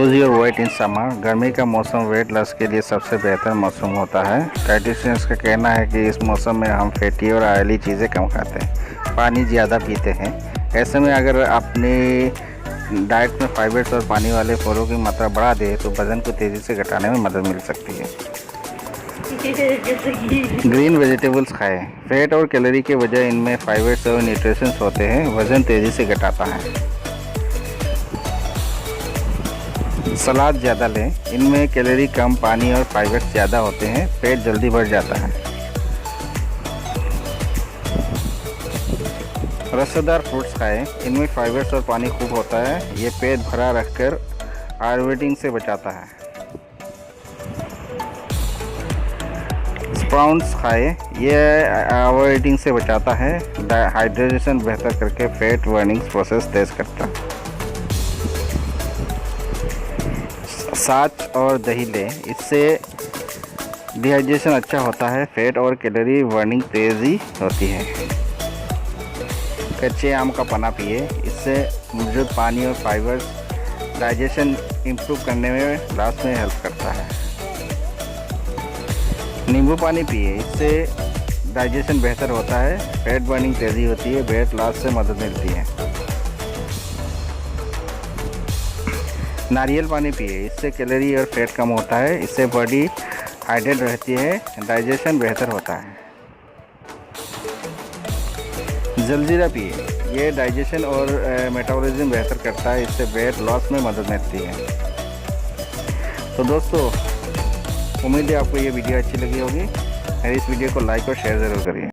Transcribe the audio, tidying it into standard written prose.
Lose your weight in summer. गर्मी का मौसम वेट लॉस के लिए सबसे बेहतर मौसम होता है। डाइटिशियंस का कहना है कि इस मौसम में हम फैटी और ऑयली चीज़ें कम खाते हैं, पानी ज़्यादा पीते हैं। ऐसे में अगर अपनी डाइट में फाइबर्स और पानी वाले फलों की मात्रा बढ़ा दे तो वज़न को तेज़ी से घटाने में मदद मिल सकती है। ग्रीन वेजिटेबल्स खाएं। फैट और कैलोरी के वजह इनमें फाइबर्स और न्यूट्रिशंस होते हैं, वज़न तेज़ी से घटाता है। सलाद ज़्यादा लें, इनमें कैलोरी कम, पानी और फाइबर्स ज़्यादा होते हैं, पेट जल्दी भर जाता है। रसदार फ्रूट्स खाएं, इनमें फाइबर्स और पानी खूब होता है, ये पेट भरा रखकर ओवरईटिंग से बचाता है। स्प्राउट्स खाएं, ये ओवरईटिंग से बचाता है, हाइड्रेशन बेहतर करके फैट बर्निंग प्रोसेस तेज करता है। छाछ और दही लें, इससे डिहाइड्रेशन अच्छा होता है, फैट और कैलोरी बर्निंग तेज़ी होती है। कच्चे आम का पन्ना पिए, इससे मौजूद पानी और फाइबर्स डाइजेशन इम्प्रूव करने में लास्ट में हेल्प करता है। नींबू पानी पिए, इससे डाइजेशन बेहतर होता है, फैट बर्निंग तेज़ी होती है, वेट लॉस से मदद मिलती है। नारियल पानी पिए, इससे कैलोरी और फैट कम होता है, इससे बॉडी हाइड्रेट रहती है, डाइजेशन बेहतर होता है। जलजीरा पिए, ये डाइजेशन और मेटाबॉलिज्म बेहतर करता है, इससे वेट लॉस में मदद मिलती है। तो दोस्तों, उम्मीद है आपको ये वीडियो अच्छी लगी होगी। मेरी इस वीडियो को लाइक और शेयर ज़रूर करिए।